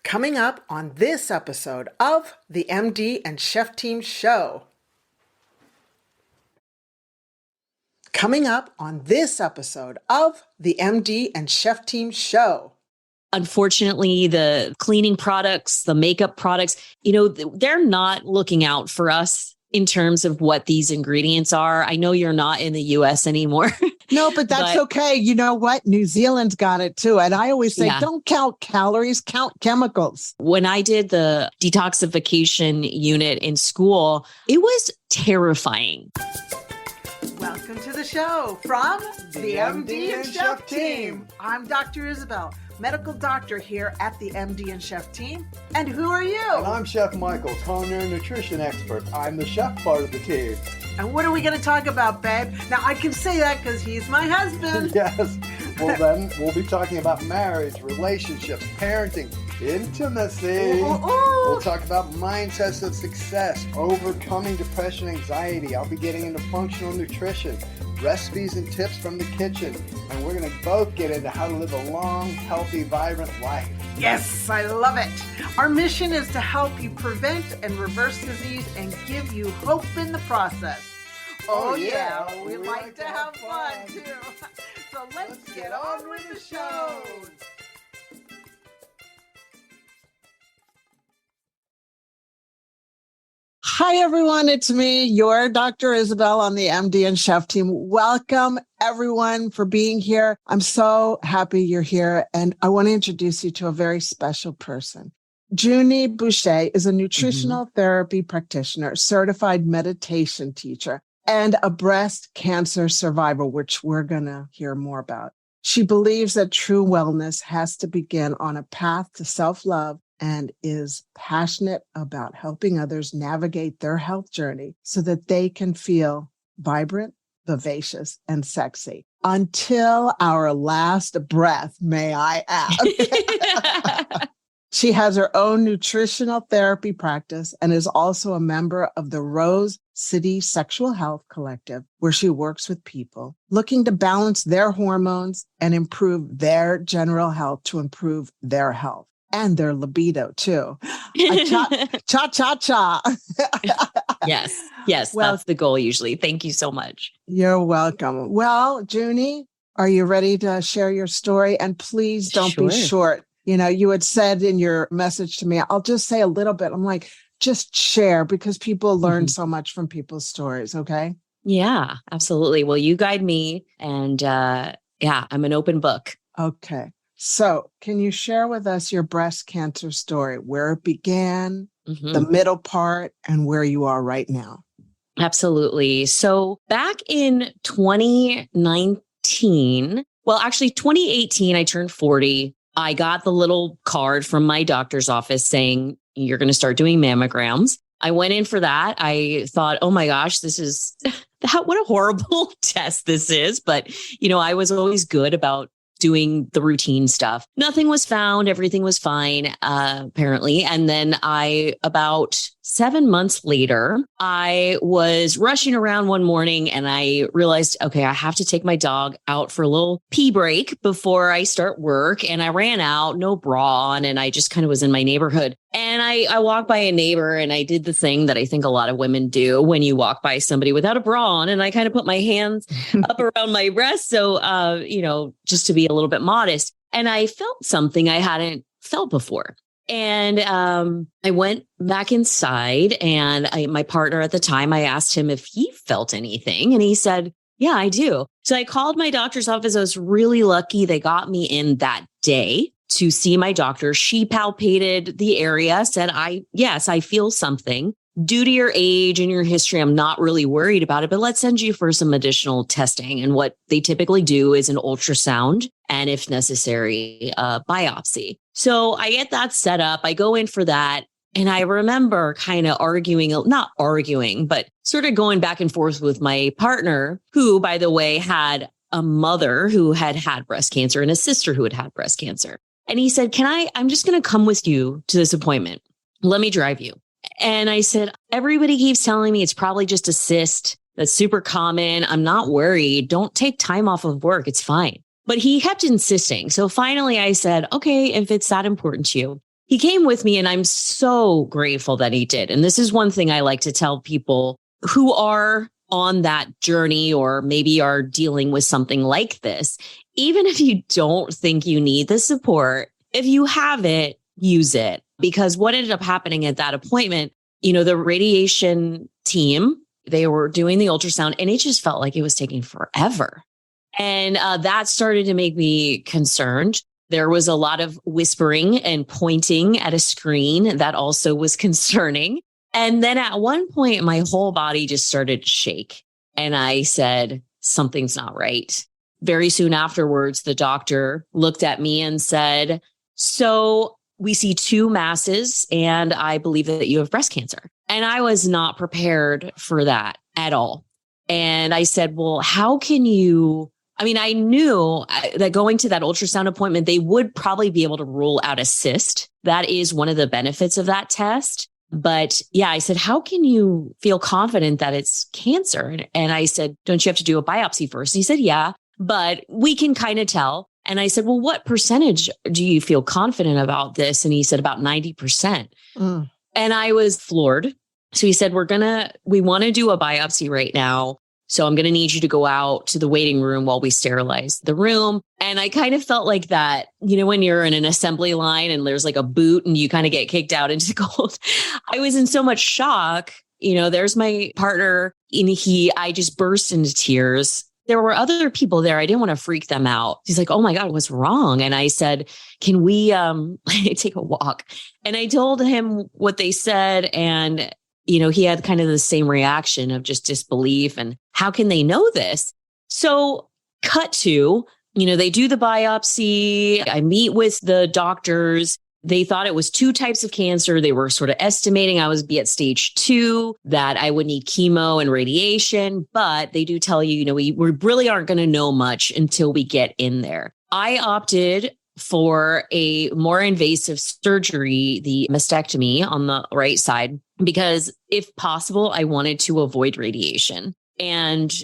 Coming up on this episode of the MD and Chef Team Show. Coming up on this episode of the MD and Chef Team Show. Unfortunately, the cleaning products, the makeup products, they're not looking out for us in terms of what these ingredients are. I know you're not in the US anymore. No, but that's okay. You know what? New Zealand's got it too. And I always say, Don't count calories, count chemicals. When I did the detoxification unit in school, it was terrifying. Welcome to the show from the MD and Chef Team. I'm Dr. Isabel, medical doctor here at the MD and Chef Team. And who are you? And I'm Chef Michael, culinary nutrition expert. I'm the chef part of the team. And what are we going to talk about, babe? Now, I can say that because he's my husband. Yes. Well, then we'll be talking about marriage, relationships, parenting, intimacy. We'll talk about mindsets of success, overcoming depression, anxiety. I'll be getting into functional nutrition, recipes and tips from the kitchen. And we're going to both get into how to live a long, healthy, vibrant life. Yes, I love it. Our mission is to help you prevent and reverse disease and give you hope in the process. Oh yeah, we like to have fun too. So let's get on with the show. Hi, everyone. It's me, your Dr. Isabel on the MD and Chef Team. Welcome, everyone, for being here. I'm so happy you're here. And I want to introduce you to a very special person. Juni Bucher is a nutritional therapy practitioner, certified meditation teacher, and a breast cancer survivor, which we're going to hear more about. She believes that true wellness has to begin on a path to self-love and is passionate about helping others navigate their health journey so that they can feel vibrant, vivacious, and sexy until our last breath, may I add. She has her own nutritional therapy practice and is also a member of the Rose City Sexual Health Collective, where she works with people looking to balance their hormones and improve their general health to improve their health and their libido too. Cha. Yes, well, that's the goal usually. Thank you so much. You're welcome. Well, Juni, are you ready to share your story? And please don't be short. You had said in your message to me, I'll just say a little bit. I'm like, just share, because people learn so much from people's stories. Okay. Yeah, absolutely. Well, you guide me, and I'm an open book. Okay. So can you share with us your breast cancer story, where it began, the middle part, and where you are right now? Absolutely. So back in 2018, I turned 40. I got the little card from my doctor's office saying, you're going to start doing mammograms. I went in for that. I thought, oh my gosh, this is what a horrible test this is. But, I was always good about doing the routine stuff. Nothing was found. Everything was fine, apparently. And then about 7 months later, I was rushing around one morning and I realized, okay, I have to take my dog out for a little pee break before I start work. And I ran out, no bra on, and I just kind of was in my neighborhood. And I walked by a neighbor and I did the thing that I think a lot of women do when you walk by somebody without a bra on. And I kind of put my hands up around my breast. So, just to be a little bit modest. And I felt something I hadn't felt before. And I went back inside, and my partner at the time, I asked him if he felt anything. And he said, yeah, I do. So I called my doctor's office. I was really lucky. They got me in that day to see my doctor. She palpated the area, said, yes, I feel something. Due to your age and your history, I'm not really worried about it, but let's send you for some additional testing. And what they typically do is an ultrasound and, if necessary, a biopsy. So I get that set up. I go in for that. And I remember kind of not arguing, but sort of going back and forth with my partner, who, by the way, had a mother who had breast cancer and a sister who had breast cancer. And he said, I'm just going to come with you to this appointment. Let me drive you. And I said, everybody keeps telling me it's probably just a cyst. That's super common. I'm not worried. Don't take time off of work. It's fine. But he kept insisting. So finally I said, okay, if it's that important to you, he came with me, and I'm so grateful that he did. And this is one thing I like to tell people who are on that journey or maybe are dealing with something like this. Even if you don't think you need the support, if you have it, use it. Because what ended up happening at that appointment, the radiation team, they were doing the ultrasound, and it just felt like it was taking forever. And that started to make me concerned. There was a lot of whispering and pointing at a screen that also was concerning. And then at one point, my whole body just started to shake. And I said, something's not right. Very soon afterwards, the doctor looked at me and said, so we see 2 masses, and I believe that you have breast cancer. And I was not prepared for that at all. And I said, well, how can you? I knew that going to that ultrasound appointment, they would probably be able to rule out a cyst. That is one of the benefits of that test. But yeah, I said, how can you feel confident that it's cancer? And I said, don't you have to do a biopsy first? And he said, yeah, but we can kind of tell. And I said, well, what percentage do you feel confident about this? And he said about 90%. And I was floored. So he said, we want to do a biopsy right now. So I'm going to need you to go out to the waiting room while we sterilize the room. And I kind of felt like that, when you're in an assembly line and there's like a boot and you kind of get kicked out into the cold. I was in so much shock. There's my partner, and I just burst into tears. There were other people there. I didn't want to freak them out. He's like, oh my God, what's wrong? And I said, can we take a walk? And I told him what they said. And he had kind of the same reaction of just disbelief and how can they know this? So cut to, they do the biopsy. I meet with the doctors. They thought it was 2 types of cancer. They were sort of estimating I would be at stage 2, that I would need chemo and radiation. But they do tell you, we really aren't going to know much until we get in there. I opted for a more invasive surgery, the mastectomy on the right side, because if possible, I wanted to avoid radiation. And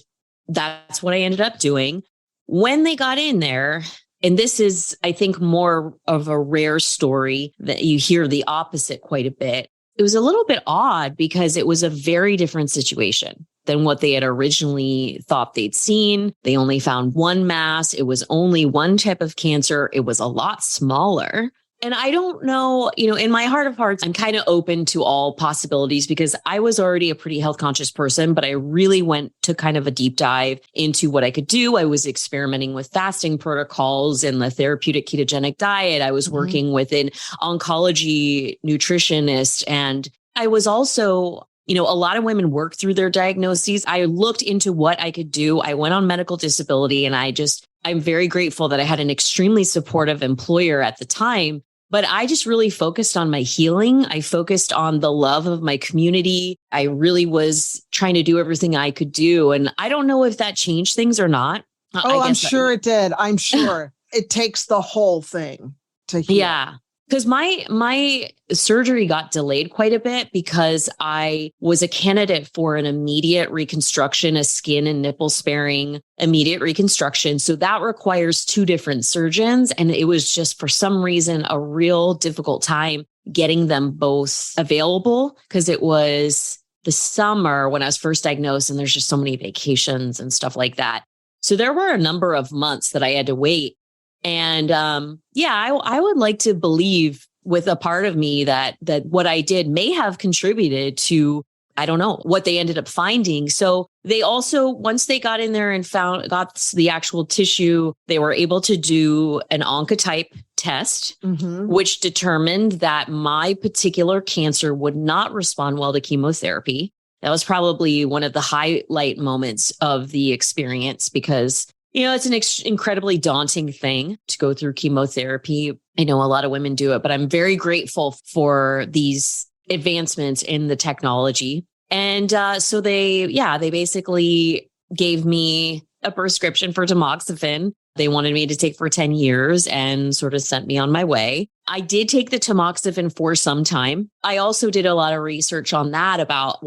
that's what I ended up doing. When they got in there, and this is, I think, more of a rare story that you hear the opposite quite a bit. It was a little bit odd because it was a very different situation than what they had originally thought they'd seen. They only found 1 mass. It was only 1 type of cancer. It was a lot smaller. And I don't know, in my heart of hearts, I'm kind of open to all possibilities because I was already a pretty health conscious person, but I really went to kind of a deep dive into what I could do. I was experimenting with fasting protocols and the therapeutic ketogenic diet. I was working with an oncology nutritionist. And I was also, a lot of women work through their diagnoses. I looked into what I could do. I went on medical disability, and I'm very grateful that I had an extremely supportive employer at the time. But I just really focused on my healing. I focused on the love of my community. I really was trying to do everything I could do. And I don't know if that changed things or not. I'm sure it did. I'm sure it takes the whole thing to heal. Yeah. Because my surgery got delayed quite a bit because I was a candidate for an immediate reconstruction, a skin and nipple sparing immediate reconstruction. So that requires 2 different surgeons. And it was just, for some reason, a real difficult time getting them both available because it was the summer when I was first diagnosed and there's just so many vacations and stuff like that. So there were a number of months that I had to wait. And I would like to believe with a part of me that what I did may have contributed to, I don't know, what they ended up finding. So they also, once they got in there and got the actual tissue, they were able to do an oncotype test, which determined that my particular cancer would not respond well to chemotherapy. That was probably one of the highlight moments of the experience because it's an incredibly daunting thing to go through chemotherapy. I know a lot of women do it, but I'm very grateful for these advancements in the technology. And so they basically gave me a prescription for tamoxifen. They wanted me to take for 10 years and sort of sent me on my way. I did take the tamoxifen for some time. I also did a lot of research on that about,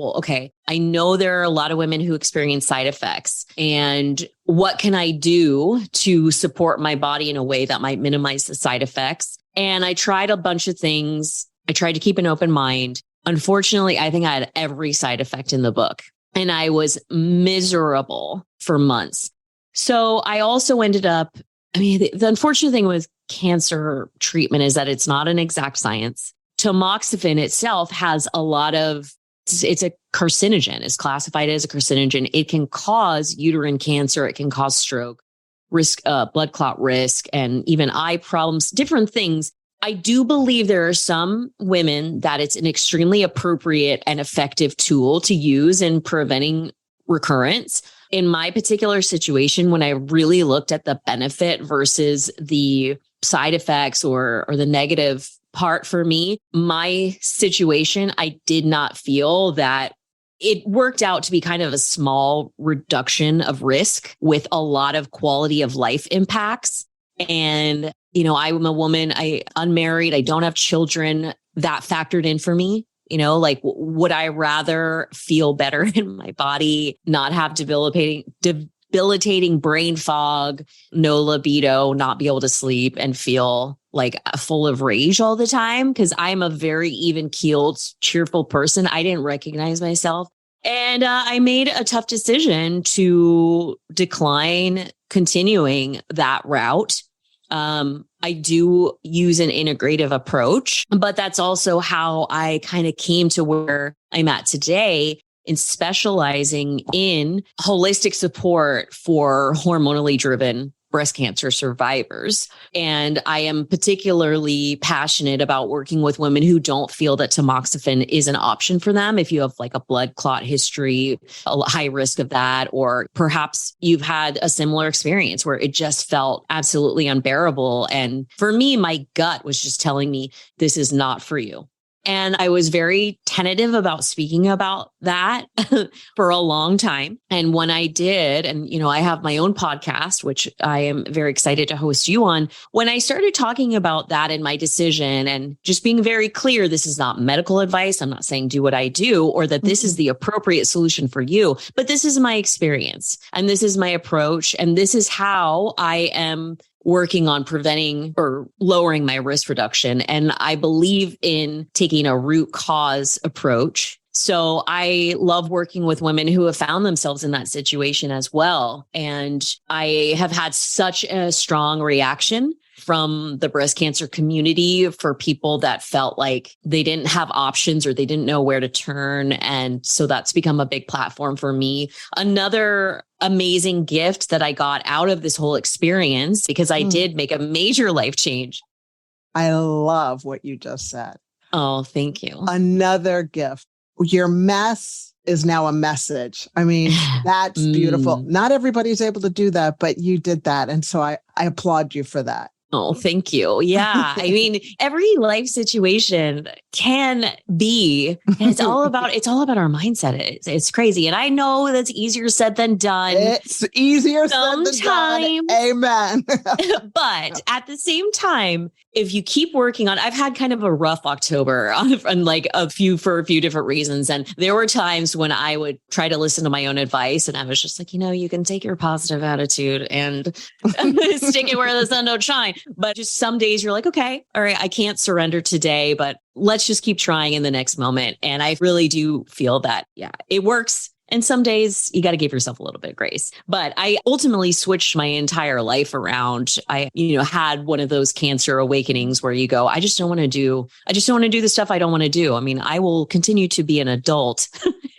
I know there are a lot of women who experience side effects, and what can I do to support my body in a way that might minimize the side effects? And I tried a bunch of things. I tried to keep an open mind. Unfortunately, I think I had every side effect in the book, and I was miserable for months. So I also ended up, the unfortunate thing with cancer treatment is that it's not an exact science. Tamoxifen itself has a lot of, it's a carcinogen. It's classified as a carcinogen. It can cause uterine cancer. It can cause stroke, risk, blood clot risk, and even eye problems, different things. I do believe there are some women that it's an extremely appropriate and effective tool to use in preventing recurrence. In my particular situation, when I really looked at the benefit versus the side effects or the negative part for me, my situation, I did not feel that it worked out to be kind of a small reduction of risk with a lot of quality of life impacts. And, I'm a woman, unmarried, I don't have children. That factored in for me. Would I rather feel better in my body, not have debilitating brain fog, no libido, not be able to sleep and feel like full of rage all the time? Because I'm a very even-keeled, cheerful person. I didn't recognize myself. And I made a tough decision to decline continuing that route. I do use an integrative approach, but that's also how I kind of came to where I'm at today in specializing in holistic support for hormonally driven breast cancer survivors. And I am particularly passionate about working with women who don't feel that tamoxifen is an option for them. If you have like a blood clot history, a high risk of that, or perhaps you've had a similar experience where it just felt absolutely unbearable. And for me, my gut was just telling me this is not for you. And I was very tentative about speaking about that for a long time. And when I did, and, I have my own podcast, which I am very excited to host you on. When I started talking about that in my decision and just being very clear, this is not medical advice. I'm not saying do what I do or that this is the appropriate solution for you, but this is my experience and this is my approach. And this is how I am working on preventing or lowering my risk reduction. And I believe in taking a root cause approach. So I love working with women who have found themselves in that situation as well. And I have had such a strong reaction from the breast cancer community for people that felt like they didn't have options or they didn't know where to turn. And so that's become a big platform for me. Another amazing gift that I got out of this whole experience, because I did make a major life change. I love what you just said. Oh, thank you. Another gift. Your mess is now a message. That's beautiful. Not everybody's able to do that, but you did that. And so I applaud you for that. Oh, thank you. Yeah. Every life situation can be, and it's all about our mindset. It's crazy. And I know that's easier said than done. It's easier said than done. Amen. But at the same time, if you keep working on, I've had kind of a rough October and for a few different reasons. And there were times when I would try to listen to my own advice and I was just like, you can take your positive attitude and stick it where the sun don't shine. But just some days you're like, okay, all right, I can't surrender today, but let's just keep trying in the next moment. And I really do feel that, it works. And some days you got to give yourself a little bit of grace. But I ultimately switched my entire life around. I, had one of those cancer awakenings where you go, I just don't want to do the stuff I don't want to do. I will continue to be an adult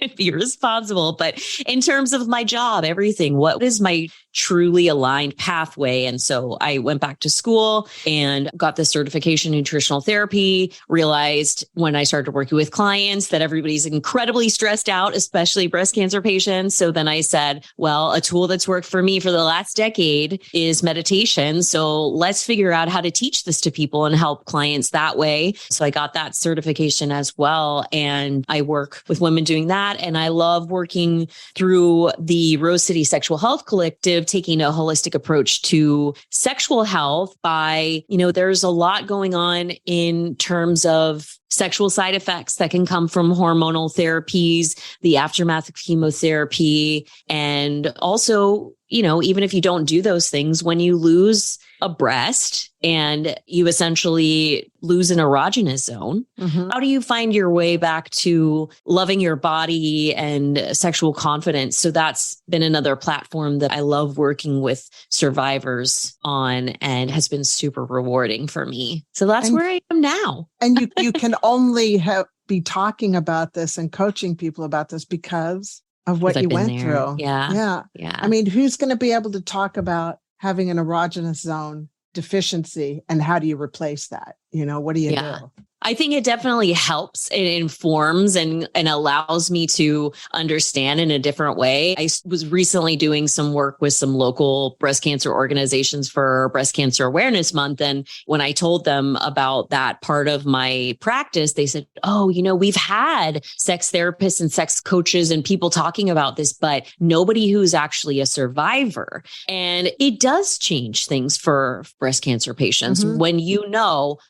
and be responsible. But in terms of my job, everything, what is my truly aligned pathway? And so I went back to school and got the certification in nutritional therapy, realized when I started working with clients that everybody's incredibly stressed out, especially breast cancer patients. So then I said, well, a tool that's worked for me for the last decade is meditation. So let's figure out how to teach this to people and help clients that way. So I got that certification as well. And I work with women doing that. And I love working through the Rose City Sexual Health Collective, taking a holistic approach to sexual health by, there's a lot going on in terms of sexual side effects that can come from hormonal therapies, the aftermath of chemotherapy, and also, even if you don't do those things, when you lose a breast and you essentially lose an erogenous zone, how do you find your way back to loving your body and sexual confidence? So that's been another platform that I love working with survivors on and has been super rewarding for me. So that's where I am now. And you can only be talking about this and coaching people about this because of what you went through. Yeah. I mean, who's going to be able to talk about having an erogenous zone deficiency and how do you replace that? What do you do? I think it definitely helps. It informs and allows me to understand in a different way. I was recently doing some work with some local breast cancer organizations for Breast Cancer Awareness Month. And when I told them about that part of my practice, they said, oh, we've had sex therapists and sex coaches and people talking about this, but nobody who's actually a survivor. And it does change things for breast cancer patients when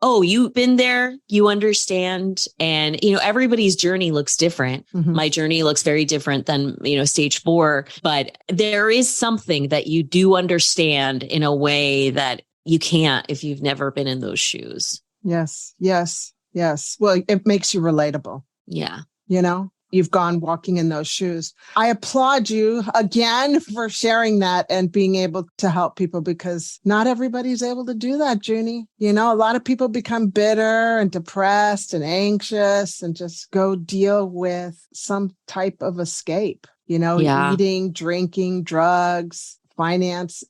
oh, you've been there, you understand. And, everybody's journey looks different. My journey looks very different than, stage 4, but there is something that you do understand in a way that you can't if you've never been in those shoes. Yes. Well, it makes you relatable. Yeah. You've gone walking in those shoes. I applaud you again for sharing that and being able to help people because not everybody's able to do that, Juni. A lot of people become bitter and depressed and anxious and just go deal with some type of escape, eating, drinking, drugs, finance,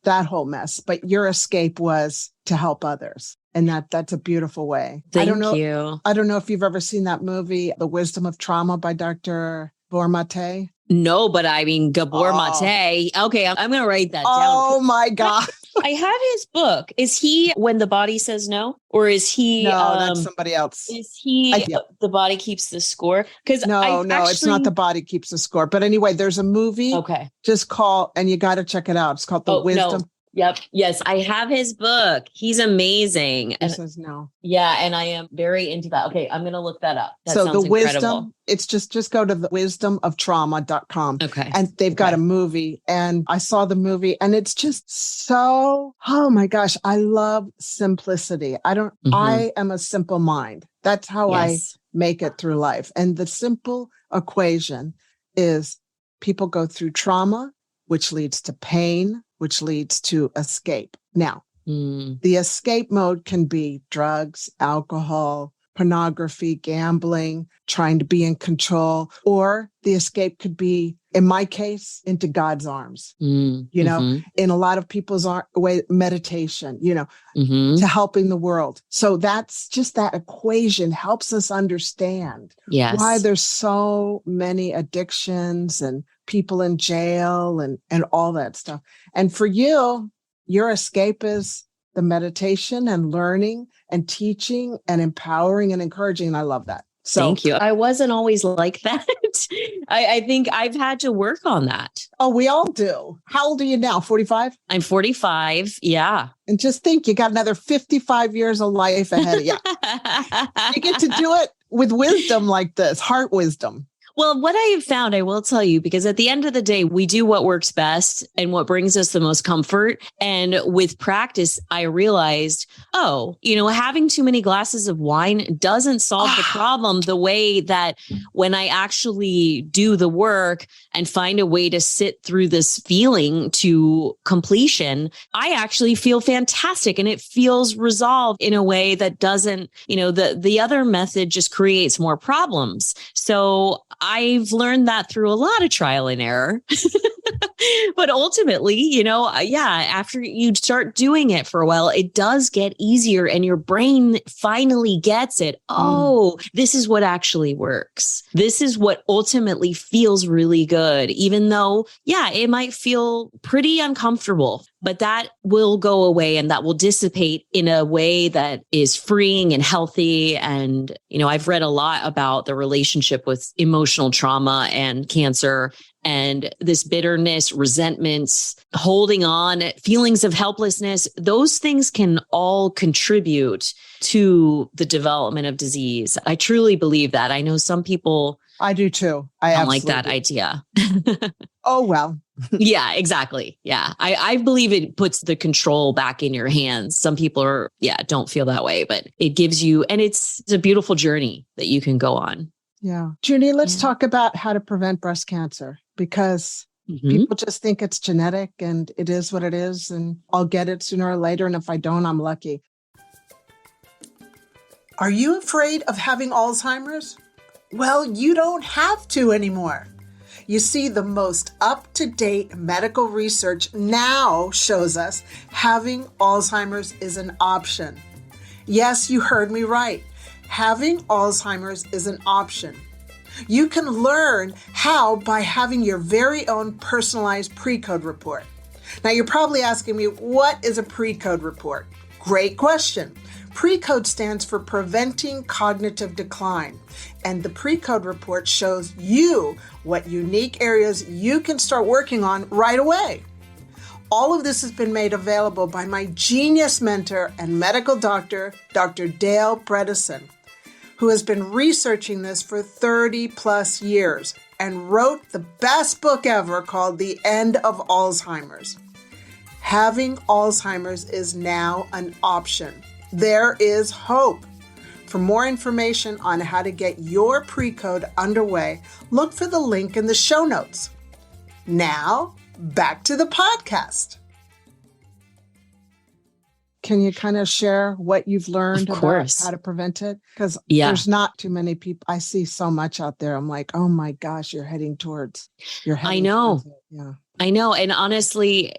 that whole mess. But your escape was to help others. And that's a beautiful way. Thank you. I don't know if you've ever seen that movie, The Wisdom of Trauma by Dr. Gabor Mate. No, but I mean, Gabor Mate. Okay, I'm going to write that down. Oh my God. I have his book. Is he When the Body Says No? Or is he... No, that's somebody else. Is he The Body Keeps the Score? Because No, it's not The Body Keeps the Score. But anyway, there's a movie. Okay. Just call, and you got to check it out. It's called The Wisdom. No. Yep. Yes, I have his book. He's amazing. He says no. Yeah, and I am very into that. Okay, I'm going to look that up. That so sounds The Wisdom, incredible. It's just go to thewisdomoftrauma.com. Okay. And they've got a movie and I saw the movie and it's just so, oh my gosh, I love simplicity. I am a simple mind. That's how I make it through life. And the simple equation is people go through trauma, which leads to pain, which leads to escape. Now, the escape mode can be drugs, alcohol, pornography, gambling, trying to be in control, or the escape could be, in my case, into God's arms. In a lot of people's way, meditation, to helping the world. So that's just that equation helps us understand why there's so many addictions and people in jail and all that stuff. And for you, your escape is the meditation and learning and teaching and empowering and encouraging. And I love that. So thank you. I wasn't always like that. I think I've had to work on that. Oh, we all do. How old are you now? 45? I'm 45. Yeah. And just think, you got another 55 years of life ahead of you. You get to do it with wisdom like this, heart wisdom. Well, what I have found, I will tell you, because at the end of the day, we do what works best and what brings us the most comfort. And with practice, I realized, having too many glasses of wine doesn't solve the problem the way that when I actually do the work and find a way to sit through this feeling to completion, I actually feel fantastic and it feels resolved in a way that doesn't, the other method just creates more problems. So I've learned that through a lot of trial and error. But ultimately, after you start doing it for a while, it does get easier and your brain finally gets it. Oh, this is what actually works. This is what ultimately feels really good, even though, it might feel pretty uncomfortable, but that will go away and that will dissipate in a way that is freeing and healthy. And, I've read a lot about the relationship with emotional trauma and cancer and this bitterness, resentments, holding on, feelings of helplessness. Those things can all contribute to the development of disease. I truly believe that. I know some people... I do too. I don't like that idea. Oh, well, Yeah, exactly. Yeah. I believe it puts the control back in your hands. Some people don't feel that way, but it gives you, and it's a beautiful journey that you can go on. Yeah. Juni, let's talk about how to prevent breast cancer, because people just think it's genetic and it is what it is. And I'll get it sooner or later. And if I don't, I'm lucky. Are you afraid of having Alzheimer's? Well, you don't have to anymore. You see, the most up-to-date medical research now shows us having Alzheimer's is an option. Yes, you heard me right. Having Alzheimer's is an option. You can learn how by having your very own personalized pre-code report. Now, you're probably asking me, what is a pre-code report? Great question. Pre-code stands for Preventing Cognitive Decline, and the pre-code report shows you what unique areas you can start working on right away. All of this has been made available by my genius mentor and medical doctor, Dr. Dale Bredesen, who has been researching this for 30 plus years and wrote the best book ever called The End of Alzheimer's. Having Alzheimer's is now an option. There is hope. For more information on how to get your pre-code underway, look for the link in the show notes. Now, back to the podcast. Can you kind of share what you've learned about how to prevent it? Because there's not too many people. I see so much out there. I'm like, oh my gosh, you're heading towards it. Yeah. I know. And honestly,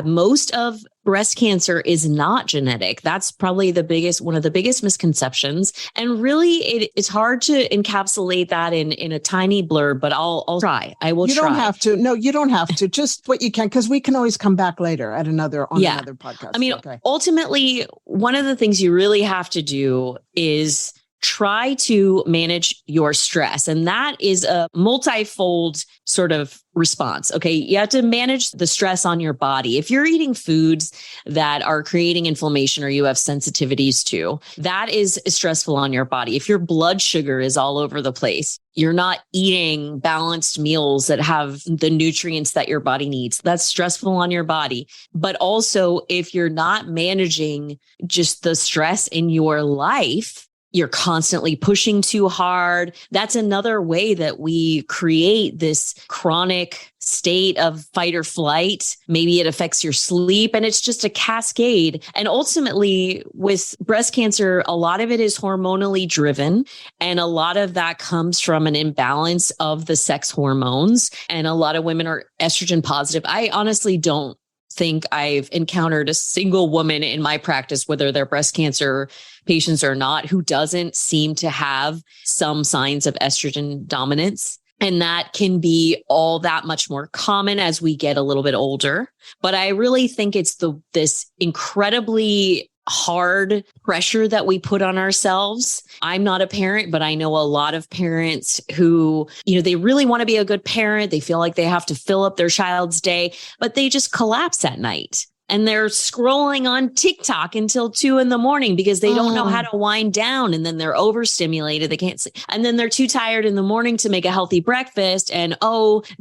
most of breast cancer is not genetic. That's probably one of the biggest misconceptions. And really, it's hard to encapsulate that in a tiny blurb, but I'll try. I will try. You don't have to. No, you don't have to. Just what you can, because we can always come back later at another podcast. I mean, ultimately, one of the things you really have to do is try to manage your stress. And that is a multifold sort of response. Okay. You have to manage the stress on your body. If you're eating foods that are creating inflammation or you have sensitivities to, that is stressful on your body. If your blood sugar is all over the place, you're not eating balanced meals that have the nutrients that your body needs, that's stressful on your body. But also, if you're not managing just the stress in your life, you're constantly pushing too hard. That's another way that we create this chronic state of fight or flight. Maybe it affects your sleep, and it's just a cascade. And ultimately, with breast cancer, a lot of it is hormonally driven. And a lot of that comes from an imbalance of the sex hormones. And a lot of women are estrogen positive. I honestly don't think I've encountered a single woman in my practice, whether they're breast cancer patients or not, who doesn't seem to have some signs of estrogen dominance. And that can be all that much more common as we get a little bit older. But I really think it's this incredibly hard pressure that we put on ourselves. I'm not a parent, but I know a lot of parents who, they really want to be a good parent. They feel like they have to fill up their child's day, but they just collapse at night. And they're scrolling on TikTok until 2 a.m. because they don't know how to wind down. And then they're overstimulated. They can't sleep. And then they're too tired in the morning to make a healthy breakfast. And,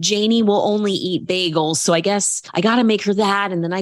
Janie will only eat bagels. So I guess I got to make her that. And then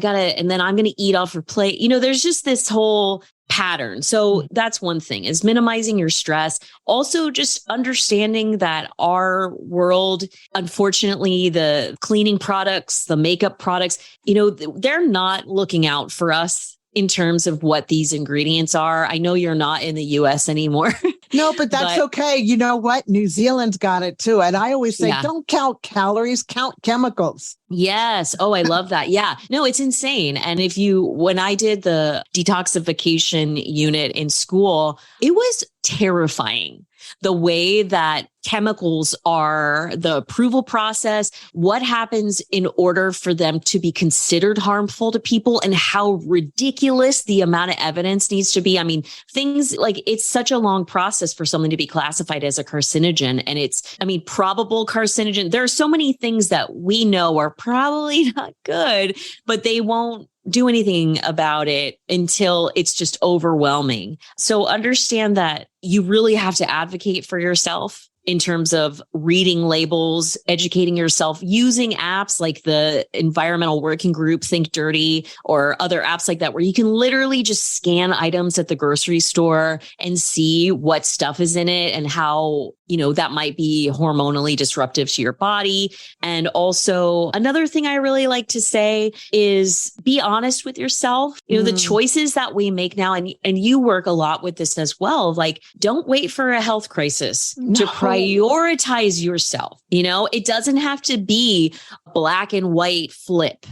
I'm going to eat off her plate. There's just this whole pattern. So that's one thing, is minimizing your stress. Also, just understanding that our world, unfortunately, the cleaning products, the makeup products, they're not looking out for us in terms of what these ingredients are. I know you're not in the US anymore. No, but that's okay. You know what? New Zealand's got it too. And I always say, don't count calories, count chemicals. Yes. Oh, I love that. Yeah. No, it's insane. And when I did the detoxification unit in school, it was terrifying. The way that chemicals are, the approval process, what happens in order for them to be considered harmful to people, and how ridiculous the amount of evidence needs to be. I mean, things like, it's such a long process for something to be classified as a carcinogen. And probable carcinogen. There are so many things that we know are probably not good, but they won't do anything about it until it's just overwhelming. So understand that you really have to advocate for yourself in terms of reading labels, educating yourself, using apps like the Environmental Working Group, Think Dirty, or other apps like that, where you can literally just scan items at the grocery store and see what stuff is in it and how, that might be hormonally disruptive to your body. And also another thing I really like to say is be honest with yourself. The choices that we make now, and you work a lot with this as well. Like, don't wait for a health crisis to prioritize yourself. It doesn't have to be black and white flip.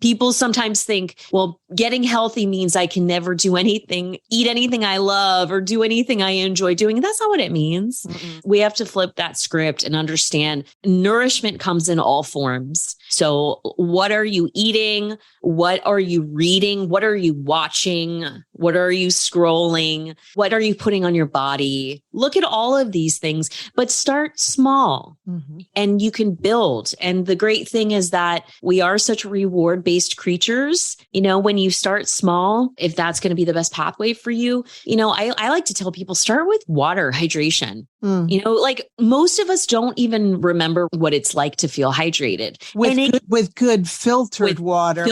People sometimes think, well, getting healthy means I can never do anything, eat anything I love or do anything I enjoy doing. That's not what it means. Mm-mm. We have to flip that script and understand nourishment comes in all forms. So what are you eating? What are you reading? What are you watching? What are you scrolling? What are you putting on your body? Look at all of these things, but start small and you can build. And the great thing is that we are such reward-based creatures. When you start small, if that's going to be the best pathway for you, I like to tell people, start with water, hydration. Like most of us don't even remember what it's like to feel hydrated. With good filtered water.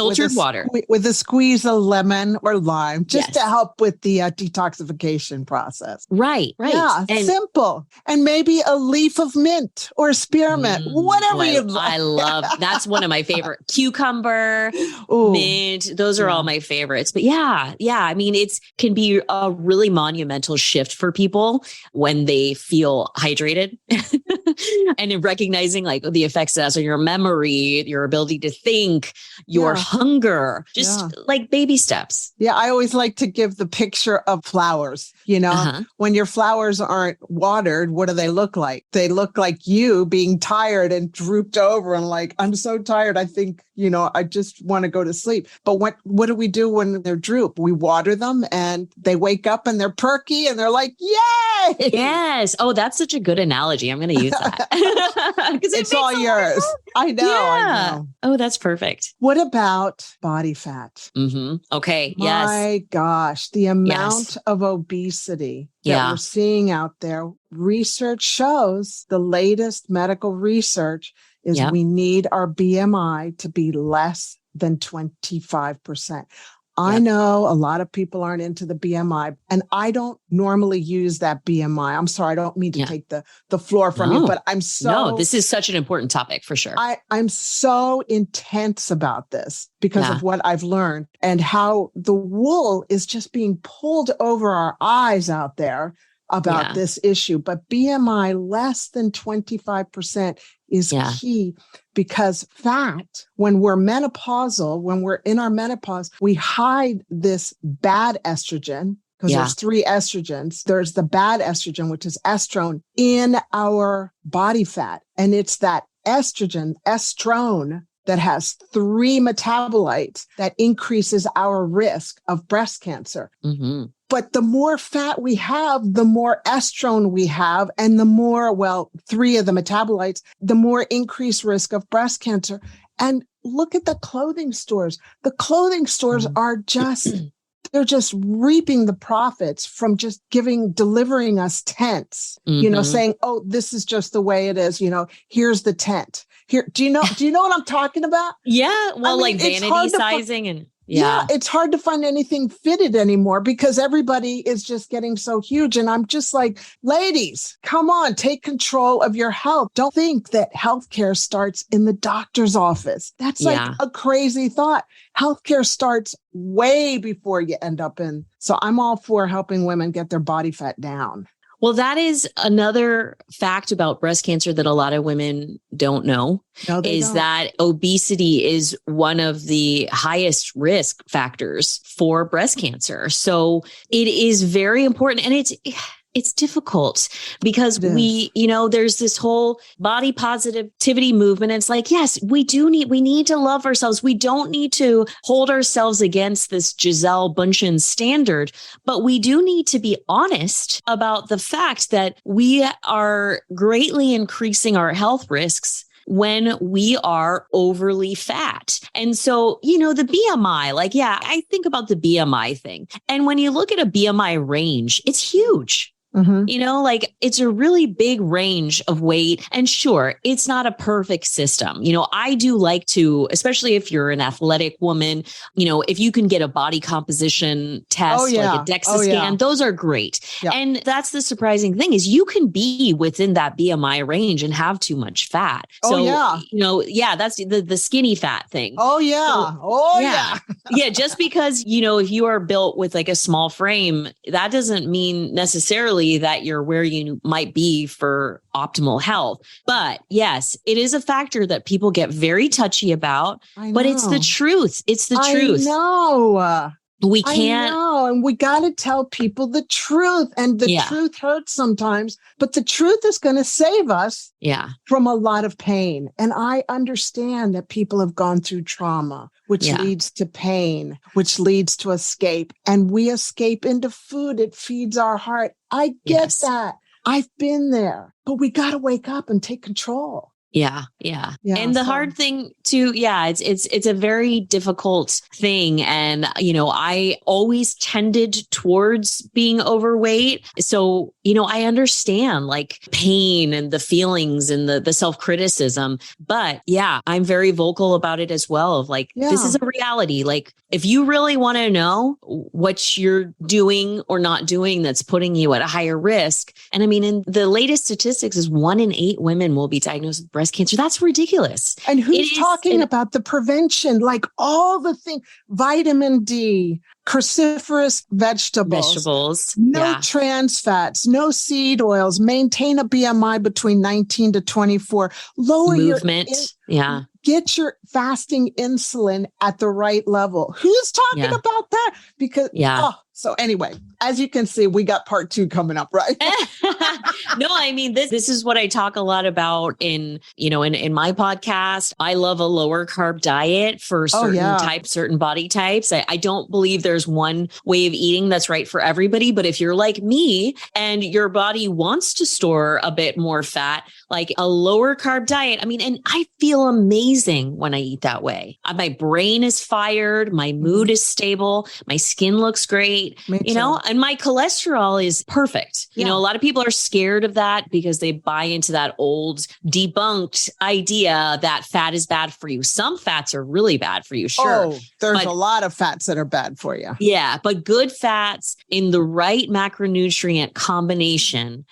With a squeeze of lemon or lime, just to help with the detoxification process. Right. Yeah, and simple. And maybe a leaf of mint or spearmint, whatever you like. I love, that's one of my favorite. Cucumber, mint, those are all my favorites. But yeah. I mean, it can be a really monumental shift for people when they feel hydrated and in recognizing like the effects it has on your memory, your ability to think, your hunger, just like baby steps. Yeah. I always like to give the picture of flowers. When your flowers aren't watered, what do they look like? They look like you being tired and drooped over and like, I'm so tired. I think, I just want to go to sleep. But what do we do when they're drooped? We water them and they wake up and they're perky and they're like, yay! Yes. Oh, that's such a good analogy. I'm going to use that. It's all yours. I know. Oh, that's perfect. What about body fat? Okay. Yes. My gosh, the amount of obesity that we're seeing out there. Research shows, the latest medical research is we need our BMI to be less than 25%. I know a lot of people aren't into the BMI, and I don't normally use that BMI. I'm sorry, I don't mean to take the floor from you, but No, this is such an important topic for sure. I'm so intense about this because of what I've learned and how the wool is just being pulled over our eyes out there about this issue. But BMI less than 25% is key, because fat, when we're menopausal, when we're in our menopause, we hide this bad estrogen, because there's 3 estrogens. There's the bad estrogen, which is estrone, in our body fat. And it's that estrone, that has 3 metabolites that increases our risk of breast cancer. But the more fat we have, the more estrone we have, and the more, 3 of the metabolites, the more increased risk of breast cancer. And look at the clothing stores. The clothing stores are they're just reaping the profits from just delivering us tents, saying, oh, this is just the way it is. Here's the tent. Here, do you know what I'm talking about? Yeah. Well, like vanity sizing and it's hard to find anything fitted anymore because everybody is just getting so huge. And I'm just like, ladies, come on, take control of your health. Don't think that healthcare starts in the doctor's office. That's like a crazy thought. Healthcare starts way before you end up in. So I'm all for helping women get their body fat down. Well, that is another fact about breast cancer that a lot of women don't know, that obesity is one of the highest risk factors for breast cancer. So it is very important. And it's difficult because there's this whole body positivity movement. It's like, yes, we need to love ourselves. We don't need to hold ourselves against this Gisele Bundchen standard, but we do need to be honest about the fact that we are greatly increasing our health risks when we are overly fat. And so, the BMI, I think about the BMI thing. And when you look at a BMI range, it's huge. Mm-hmm. You know, like it's a really big range of weight. And sure, it's not a perfect system. You know, I do like to, especially if you're an athletic woman, you know, if you can get a body composition test, like a DEXA scan, those are great. Yeah. And that's the surprising thing is you can be within that BMI range and have too much fat. So, you know, that's the skinny fat thing. Yeah. Just because, you know, if you are built with like a small frame, that doesn't mean necessarily that you're where you might be for optimal health. But yes, it is a factor that people get very touchy about, but it's the truth. It's the truth. I know. We can't. I know, and we got to tell people the truth. And the truth hurts sometimes, but the truth is going to save us from a lot of pain. And I understand that people have gone through trauma, which leads to pain, which leads to escape. And we escape into food. It feeds our heart. I get that. I've been there, but we got to wake up and take control. Yeah. And the hard thing too, it's a very difficult thing. And, you know, I always tended towards being overweight. So, you know, I understand like pain and the feelings and the self-criticism, but I'm very vocal about it as well of like, this is a reality. Like if you really want to know what you're doing or not doing, that's putting you at a higher risk. And I mean, in the latest statistics is 1 in 8 women will be diagnosed with breast cancer. That's ridiculous. And who's talking about the prevention, like all the things, vitamin D, cruciferous vegetables, no trans fats, no seed oils, maintain a BMI between 19 to 24, lower movement. Get your fasting insulin at the right level. Who's talking about that? Because, so anyway, as you can see, we got part 2 coming up, right? No, I mean, this is what I talk a lot about in my podcast. I love a lower carb diet for certain body types. I don't believe there's one way of eating that's right for everybody. But if you're like me and your body wants to store a bit more fat, like a lower carb diet, I mean, and I feel amazing when I eat that way. My brain is fired. My mood is stable. My skin looks great, you know, and my cholesterol is perfect. You know, a lot of people are scared of that because they buy into that old debunked idea that fat is bad for you. Some fats are really bad for you. Sure. Oh, there's a lot of fats that are bad for you. Yeah. But good fats in the right macronutrient combination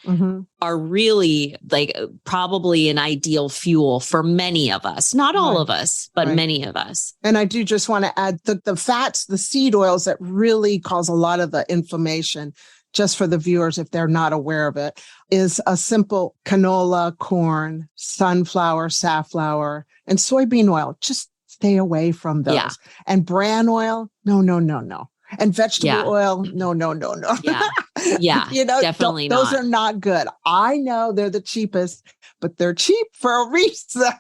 are really like probably an ideal fuel for many of us, not all of us, but many of us. And I do just want to add the fats, the seed oils that really cause a lot of the inflammation, just for the viewers, if they're not aware of it, is a simple canola, corn, sunflower, safflower, and soybean oil. Just stay away from those. Yeah. And bran oil, no. And vegetable oil, no. Yeah, you know, definitely those are not good. I know they're the cheapest, but they're cheap for a reason.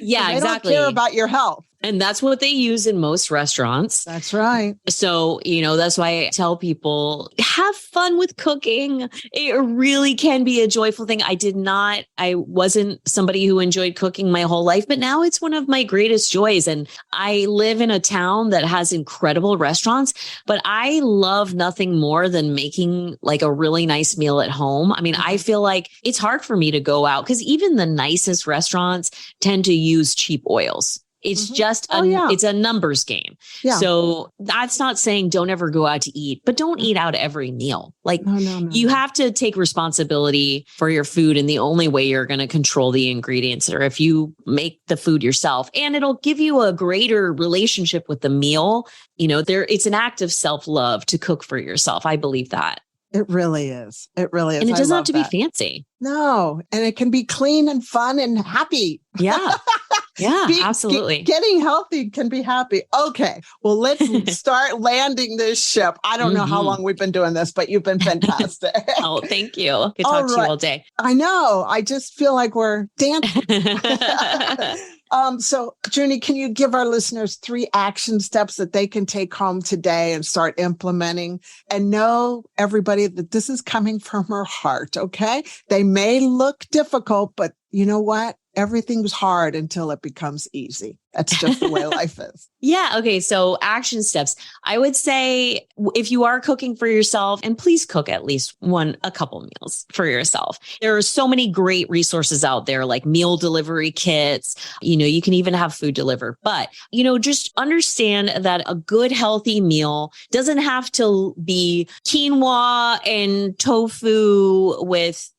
Yeah, they don't care about your health. And that's what they use in most restaurants. That's right. So, you know, that's why I tell people, have fun with cooking. It really can be a joyful thing. I wasn't somebody who enjoyed cooking my whole life, but now it's one of my greatest joys. And I live in a town that has incredible restaurants, but I love nothing more than making like a really nice meal at home. I mean, I feel like it's hard for me to go out because even the nicest restaurants tend to use cheap oils. It's just it's a numbers game. Yeah. So that's not saying don't ever go out to eat, but don't eat out every meal. Like you have to take responsibility for your food. And the only way you're going to control the ingredients are if you make the food yourself, and it'll give you a greater relationship with the meal. You know, it's an act of self-love to cook for yourself. I believe that. It really is. It really is. And it doesn't have to be fancy. No. And it can be clean and fun and happy. Yeah. Yeah, absolutely. Getting healthy can be happy. Okay. Well, let's start landing this ship. I don't know how long we've been doing this, but you've been fantastic. Oh, thank you. Could talk to you all day. I know. I just feel like we're dancing. So Juni, can you give our listeners 3 action steps that they can take home today and start implementing, and know, everybody, that this is coming from her heart. Okay. They may look difficult, but you know what? Everything's hard until it becomes easy. That's just the way life is. Yeah. Okay. So action steps. I would say if you are cooking for yourself, and please cook at least a couple meals for yourself. There are so many great resources out there like meal delivery kits. You can even have food delivered, but, just understand that a good healthy meal doesn't have to be quinoa and tofu with,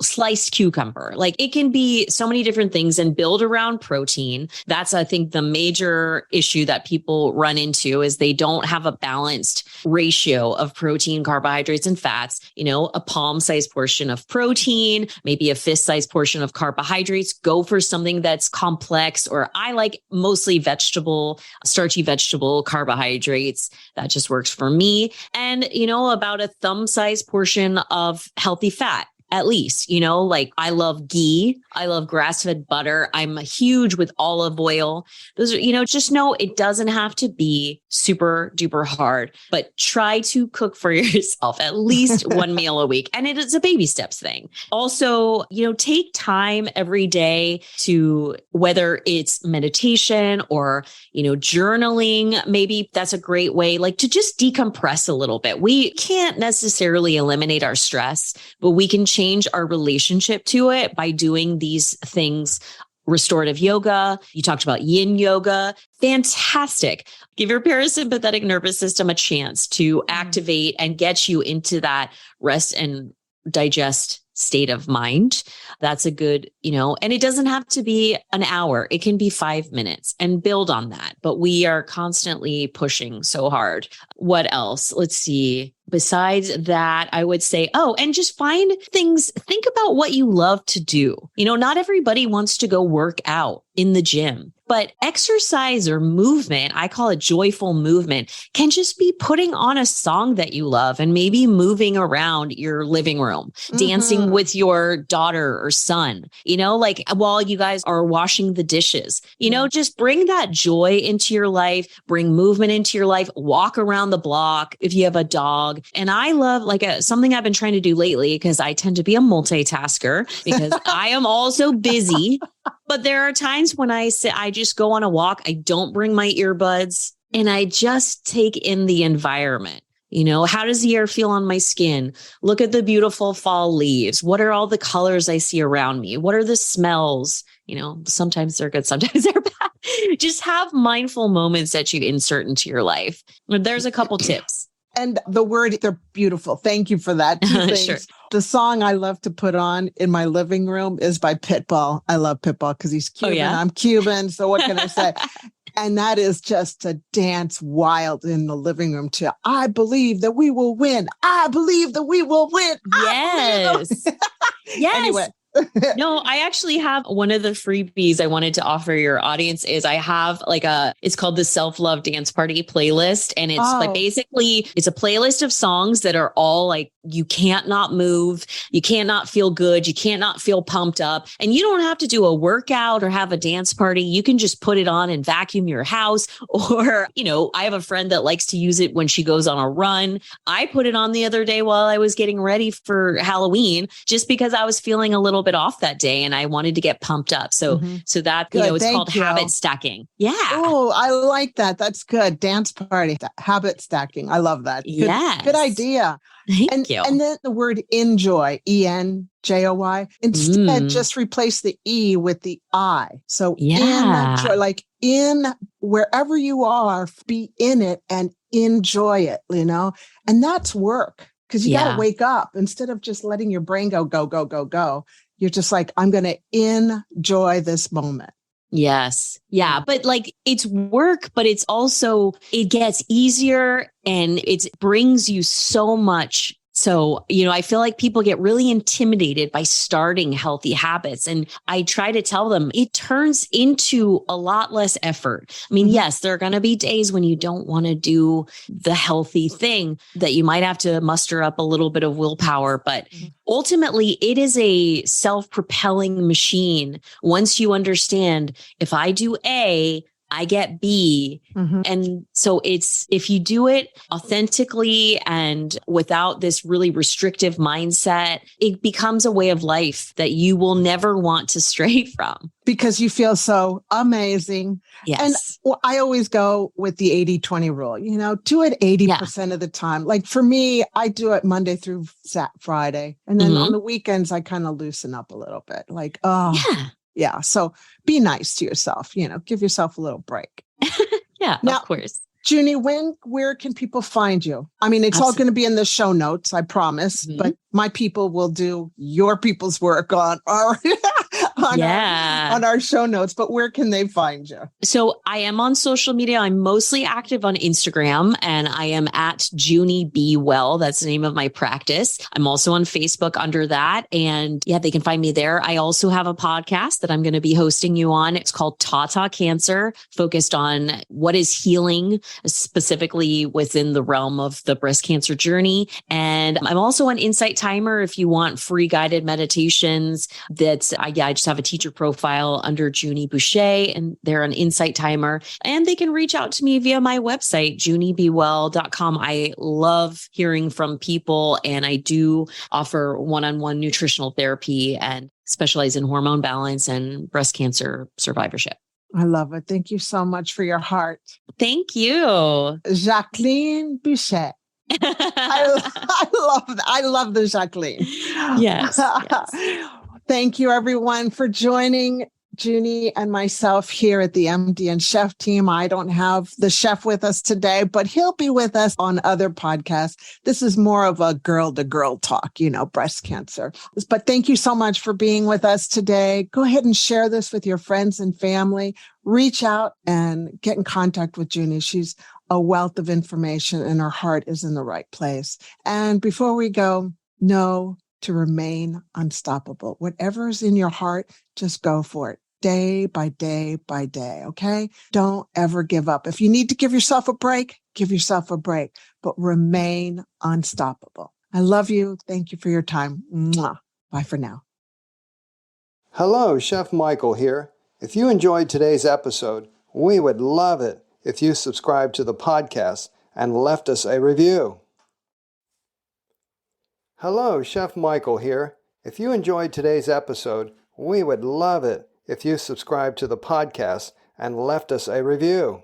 sliced cucumber. Like it can be so many different things and build around protein. That's, I think, the major issue that people run into is they don't have a balanced ratio of protein, carbohydrates, and fats. A palm-sized portion of protein, maybe a fist-sized portion of carbohydrates. Go for something that's complex, or I like mostly starchy vegetable carbohydrates. That just works for me. And, about a thumb-sized portion of healthy fat. At least, like I love ghee. I love grass-fed butter. I'm huge with olive oil. Those are, just know it doesn't have to be super duper hard, but try to cook for yourself at least one meal a week. And it is a baby steps thing. Also, take time every day to, whether it's meditation or, journaling, maybe that's a great way, like to just decompress a little bit. We can't necessarily eliminate our stress, but we can change our relationship to it by doing these things. Restorative yoga. You talked about yin yoga. Fantastic. Give your parasympathetic nervous system a chance to activate and get you into that rest and digest state of mind. That's a good, and it doesn't have to be an hour. It can be 5 minutes and build on that. But we are constantly pushing so hard. What else? Let's see. Besides that, I would say, and just find things, think about what you love to do. Not everybody wants to go work out in the gym, but exercise or movement, I call it joyful movement, can just be putting on a song that you love and maybe moving around your living room, dancing with your daughter or son, like while you guys are washing the dishes, just bring that joy into your life, bring movement into your life, walk around the block if you have a dog. And I love something I've been trying to do lately, because I tend to be a multitasker because I am also busy. But there are times when I just go on a walk. I don't bring my earbuds and I just take in the environment. How does the air feel on my skin? Look at the beautiful fall leaves. What are all the colors I see around me? What are the smells? Sometimes they're good, sometimes they're bad. Just have mindful moments that you insert into your life. There's a couple tips. And they're beautiful. Thank you for that. 2 things. Sure. The song I love to put on in my living room is by Pitbull. I love Pitbull because he's Cuban. Oh, yeah? I'm Cuban. So what can I say? And that is just to dance wild in the living room to, I believe that we will win. I believe that we will win. Yes. Yes. Anyway. No, I actually have one of the freebies I wanted to offer your audience is I have it's called the Self-Love Dance Party playlist. And it's basically it's a playlist of songs that are all like, you can't not move. You can't not feel good. You can't not feel pumped up. And you don't have to do a workout or have a dance party. You can just put it on and vacuum your house. Or, I have a friend that likes to use it when she goes on a run. I put it on the other day while I was getting ready for Halloween, just because I was feeling a little bit off that day and I wanted to get pumped up. So that, it's called habit stacking. Yeah. Oh, I like that. That's good. Dance party, habit stacking. I love that. Good idea. Thank you. And then the word enjoy, ENJOY, instead just replace the E with the I. So enjoy, like in wherever you are, be in it and enjoy it, and that's work. Because you got to wake up instead of just letting your brain go, go, go, go, go. You're just like, I'm going to enjoy this moment. Yes. Yeah. But it's work, but it's also, it gets easier and it brings you so much. So, I feel like people get really intimidated by starting healthy habits. And I try to tell them it turns into a lot less effort. I mean, yes, there are going to be days when you don't want to do the healthy thing that you might have to muster up a little bit of willpower. But ultimately, it is a self-propelling machine. Once you understand, if I do A, I get B. Mhm. And so if you do it authentically and without this really restrictive mindset, it becomes a way of life that you will never want to stray from. Because you feel so amazing. And Yes. I always go with the 80-20 rule, do it 80% of the time. Like for me, I do it Monday through Friday. And then on the weekends, I kind of loosen up a little bit. Like, yeah. So be nice to yourself, give yourself a little break. Yeah, Now, of course. Junie, where can people find you? I mean, it's all going to be in the show notes, I promise, but my people will do your people's work on our on our show notes, but where can they find you? So I am on social media. I'm mostly active on Instagram, and I am at Juni Be Well. That's the name of my practice. I'm also on Facebook under that. And yeah, they can find me there. I also have a podcast that I'm going to be hosting you on. It's called Tata Cancer, focused on what is healing, specifically within the realm of the breast cancer journey. And I'm also on Insight Timer if you want free guided meditations. I just have a teacher profile under Juni Bucher, and they're an Insight Timer. And they can reach out to me via my website, junibewell.com. I love hearing from people, and I do offer one-on-one nutritional therapy and specialize in hormone balance and breast cancer survivorship. I love it. Thank you so much for your heart. Thank you. Jacqueline Boucher. I love that. I love the Jacqueline. Yes. Thank you, everyone, for joining Juni and myself here at the MD and Chef team. I don't have the chef with us today, but he'll be with us on other podcasts. This is more of a girl-to-girl talk, breast cancer. But thank you so much for being with us today. Go ahead and share this with your friends and family. Reach out and get in contact with Juni. She's a wealth of information, and her heart is in the right place. And before we go, know to remain unstoppable. Whatever is in your heart, just go for it. Day by day by day. Okay. Don't ever give up. If you need to give yourself a break, give yourself a break, but remain unstoppable. I love you. Thank you for your time. Mwah. Bye for now. Hello, Chef Michael here. If you enjoyed today's episode, we would love it if you subscribed to the podcast and left us a review. Hello, Chef Michael here. If you enjoyed today's episode, we would love it if you subscribed to the podcast and left us a review.